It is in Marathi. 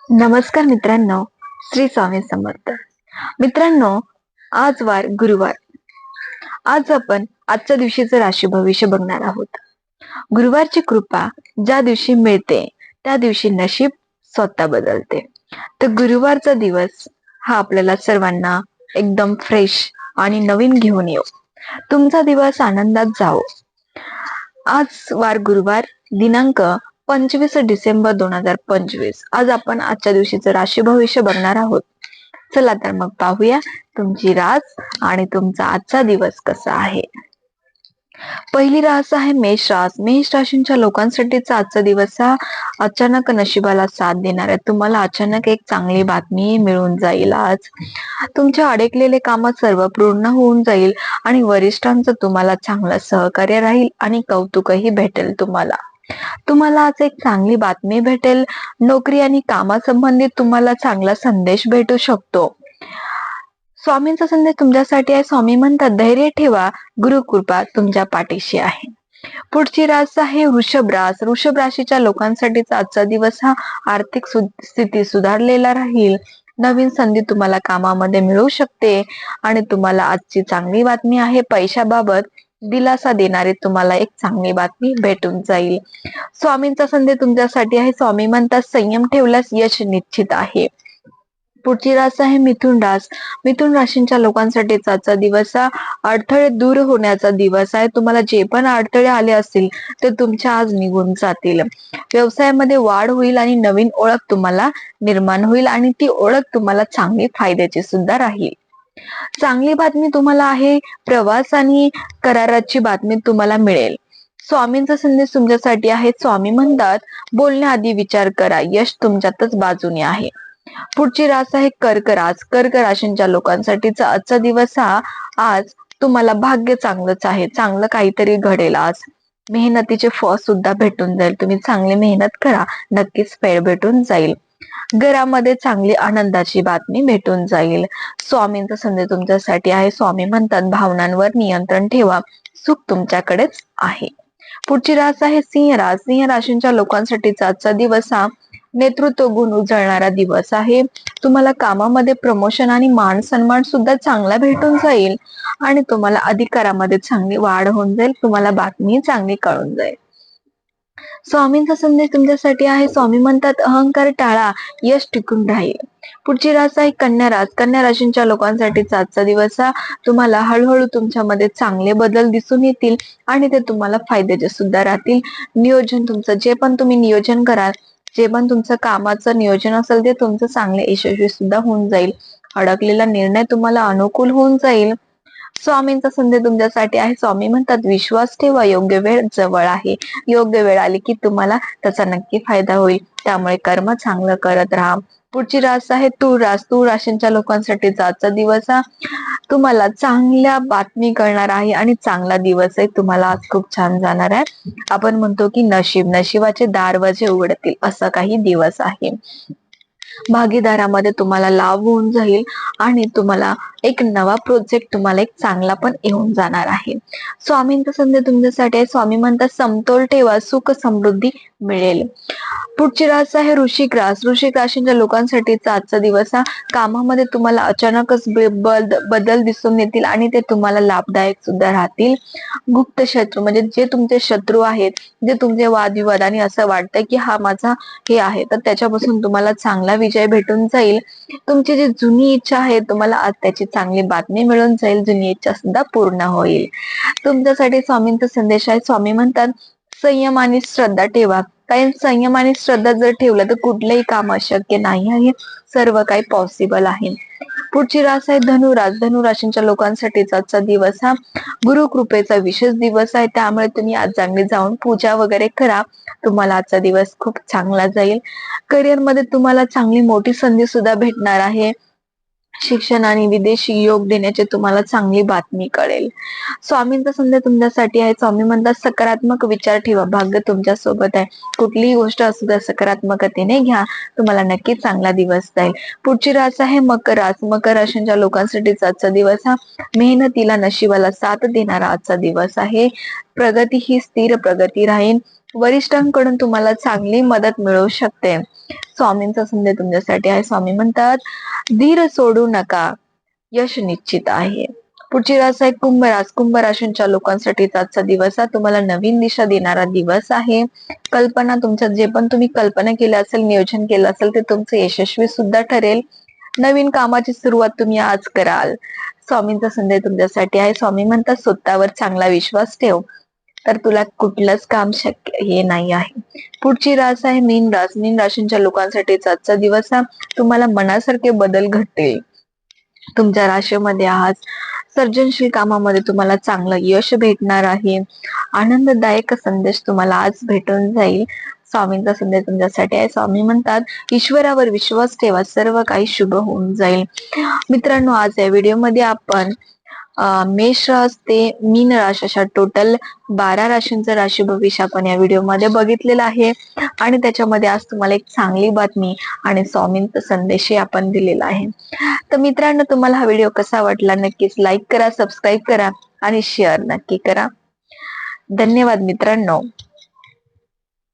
नमस्कार मित्रांनो, श्री स्वामी समर्थ. मित्रांनो, आज वार गुरुवार. आज आपण आजच्या दिवशीचं राशी भविष्य बघणार आहोत. गुरुवारची कृपा ज्या दिवशी मिळते त्या दिवशी नशीब स्वतः बदलते. तर गुरुवारचा दिवस हा आपल्याला सर्वांना एकदम फ्रेश आणि नवीन घेऊन येऊ. तुमचा दिवस आनंदात जाओ. आज वार गुरुवार, दिनांक 25 डिसेंबर 2025. आज आपण आजच्या दिवशीचं राशी भविष्य बघणार आहोत. चला तर मग पाहूया तुमची रास आणि तुमचा आजचा दिवस कसा आहे. पहिली रास आहे मेष रास. मेष राशींच्या लोकांसाठीचा आजचा दिवस हा अचानक नशिबाला साथ देणार आहे. तुम्हाला अचानक एक चांगली बातमी मिळून जाईल. आज तुमच्या अडकलेले काम सर्व पूर्ण होऊन जाईल आणि वरिष्ठांचं तुम्हाला चांगलं सहकार्य राहील आणि कौतुकही भेटेल. तुम्हाला आज एक चांगली बातमी भेटेल. नोकरी आणि कामासंबंधित तुम्हाला चांगला संदेश भेटू शकतो. स्वामींचा संदेश तुमच्यासाठी आहे. स्वामी म्हणतात धैर्य ठेवा, गुरुकृपा तुमच्या पाठीशी आहे. पुढची रास आहे वृषभ रास. वृषभ राशीच्या लोकांसाठीचा आजचा दिवस हा आर्थिक स्थिती सुधारलेला राहील. नवीन संधी तुम्हाला कामामध्ये मिळू शकते आणि तुम्हाला आजची चांगली बातमी आहे. पैशाबाबत दिलासा देणारी तुम्हाला एक चांगली बातमी भेटून जाईल. स्वामींचा संदेश तुमच्यासाठी आहे. स्वामी म्हणतात संयम ठेवल्यास यश निश्चित आहे. पुढची रास आहे मिथुन रास. मिथुन राशींच्या लोकांसाठीचा आजचा दिवस हा अडथळे दूर होण्याचा दिवस आहे. तुम्हाला जे पण अडथळे आले असतील ते तुमच्या आज निघून जातील. व्यवसायामध्ये वाढ होईल आणि नवीन ओळख तुम्हाला निर्माण होईल आणि ती ओळख तुम्हाला चांगली फायद्याची सुद्धा राहील. चांगली बातमी तुम्हाला आहे. प्रवास आणि कराराची बातमी तुम्हाला मिळेल. स्वामींचा संदेश तुमच्यासाठी आहे. स्वामी म्हणतात बोलण्याआधी विचार करा, यश तुमच्यातच बाजूने आहे. पुढची रास आहे कर्क रास. कर्क राशींच्या लोकांसाठीचा आजचा दिवस हा आज तुम्हाला भाग्य चांगलंच आहे. चांगलं काहीतरी घडेल. आज मेहनतीचे फळ सुद्धा भेटून जाईल. तुम्ही चांगली मेहनत करा, नक्कीच फळ भेटून जाईल. घरामध्ये चांगली आनंदाची बातमी भेटून जाईल. स्वामींचा संदेश तुमच्यासाठी आहे. स्वामी म्हणतात भावनांवर नियंत्रण ठेवा, सुख तुमच्याकडेच आहे. पुढची रास आहे सिंह रास. सिंह राशींच्या लोकांसाठीचा आजचा दिवस हा नेतृत्व गुण उजळणारा दिवस आहे. तुम्हाला कामामध्ये प्रमोशन आणि मान सन्मान सुद्धा चांगला भेटून जाईल आणि तुम्हाला अधिकारामध्ये चांगली वाढ होऊन जाईल. तुम्हाला बातमी चांगली कळून जाईल. स्वामींचा संदेश तुमच्यासाठी आहे. स्वामी म्हणतात अहंकार टाळा, यश टिकून राहील. पुढची रास आहे कन्या रास. कन्या राशींच्या लोकांसाठीचा आजचा दिवस हा तुम्हाला हळूहळू तुमच्यामध्ये चांगले बदल दिसून येतील आणि ते तुम्हाला फायद्याचे सुद्धा राहतील. नियोजन तुमचं जे पण तुम्ही नियोजन कराल, जे पण तुमचं कामाचं नियोजन असेल ते तुमचं चांगले यशस्वी सुद्धा होऊन जाईल. अडकलेला निर्णय तुम्हाला अनुकूल होऊन जाईल. स्वामींचा संदेश तुमच्यासाठी आहे. स्वामी म्हणतात विश्वास ठेवा, योग्य वेळ जवळ आहे. योग्य वेळ आली की तुम्हाला त्याचा नक्की फायदा होईल. त्यामुळे कर्म चांगलं करत राहा. पुढची रास आहे तूळ रास. तूळ राशींच्या लोकांसाठीचा आजचा दिवस हा तुम्हाला चांगल्या बातमी कळणार आहे आणि चांगला दिवस आहे. तुम्हाला आज खूप छान जाणार आहे. आपण म्हणतो की नशिबाचे दारवाजे उघडतील, असा काही दिवस आहे. भागीदारामध्ये तुम्हाला लाभ होऊन जाईल आणि तुम्हाला एक नवा प्रोजेक्ट तुम्हाला एक चांगला पण येऊन जाणार आहे. स्वामींचा संदेश तुमच्यासाठी आहे. स्वामी म्हणतात समतोल ठेवा, सुख समृद्धी मिळेल. पुढची रास आहे वृश्चिक रास. वृश्चिक राशीच्या लोकांसाठीचा आजचा दिवस हा कामामध्ये तुम्हाला अचानकच बदल दिसून येतील आणि ते तुम्हाला लाभदायक सुद्धा राहतील. गुप्त शत्रू म्हणजे जे तुमचे शत्रू आहेत, जे तुमचे वादविवाद आणि असं वाटतंय की हा माझा हे आहे, तर त्याच्यापासून तुम्हाला चांगला विजय भेटून जाईल. तुमची जी जुनी इच्छा आहे तुम्हाला आज त्याची चांगली बातमी मिळून जाईल. जुनी इच्छा सुद्धा पूर्ण होईल. तुमच्यासाठी स्वामींचा संदेश आहे. स्वामी म्हणतात संयम आणि श्रद्धा ठेवा. कारण संयम आणि श्रद्धा जर ठेवलं तर कुठलंही काम अशक्य नाही आहे. सर्व काही पॉसिबल आहे. पुढची रास आहे धनुरास. धनुराशींच्या लोकांसाठीचा आजचा दिवस हा गुरुकृपेचा विशेष दिवस आहे. त्यामुळे तुम्ही आज चांगली जाऊन पूजा वगैरे करा. तुम्हाला आजचा दिवस खूप चांगला जाईल. करिअर मध्ये तुम्हाला चांगली मोठी संधी सुद्धा भेटणार आहे. शिक्षण आणि विदेशी योग देण्याचे तुम्हाला चांगली बातमी कळेल. स्वामींचा संदेश तुमच्यासाठी आहे. स्वामी म्हणतात सकारात्मक विचार ठेवा, भाग्य तुमच्या सोबत आहे. कुठलीही गोष्ट असू द्या सकारात्मकतेने घ्या, तुम्हाला नक्की चांगला दिवस जाईल. पुढची रास आहे मकर रास. मकर राशीच्या लोकांसाठीचा आजचा दिवस हा मेहनतीला नशिबाला साथ देणारा आजचा दिवस आहे. प्रगती ही स्थिर प्रगती राहील. वरिष्ठांकडून तुम्हाला चांगली मदत मिळू शकते. स्वामींचा संदेश तुमच्यासाठी आहे. स्वामी म्हणतात, धीर सोडू नका, यश निश्चित आहे. पुढची रास आहे कुंभ राशींच्या लोकांसाठीचा आजचा दिवस हा तुम्हाला नवीन दिशा देणारा दिवस आहे. कल्पना, तुमच्या जे पण तुम्ही कल्पना केलं असेल, नियोजन केलं असेल, ते तुमचं यशस्वी सुद्धा ठरेल. नवीन कामाची सुरुवात तुम्ही आज कराल. स्वामींचा संदेश तुमच्यासाठी आहे. स्वामी म्हणतात, स्वतःवर चांगला विश्वास ठेव, तर तुला कुठलंच काम शक्य हे नाही आहे. पुढची रास आहे मीन रास. मीन राशींच्या लोकांसाठीचा आजचा दिवस हा तुम्हाला मनासारखे बदल घडतील. तुमच्या राशीमध्ये आज सर्जनशील कामामध्ये तुम्हाला चांगलं यश भेटणार आहे. आनंददायक संदेश तुम्हाला आज भेटून जाईल. स्वामींचा संदेश तुमच्यासाठी आहे. स्वामी म्हणतात, ईश्वरावर विश्वास ठेवा, सर्व काही शुभ होऊन जाईल. मित्रांनो, आज या व्हिडिओमध्ये आपण मेष रास ते मीन राश अशा टोटल 12 राशींचं राशी भविष्य आपण या व्हिडिओमध्ये बघितलेलं आहे. आणि त्याच्यामध्ये आज तुम्हाला एक चांगली बातमी आणि स्वामींचा संदेशही आपण दिलेला आहे. तर मित्रांनो, तुम्हाला हा व्हिडिओ कसा वाटला नक्कीच लाईक करा, सबस्क्राईब करा आणि शेअर नक्की करा. धन्यवाद मित्रांनो.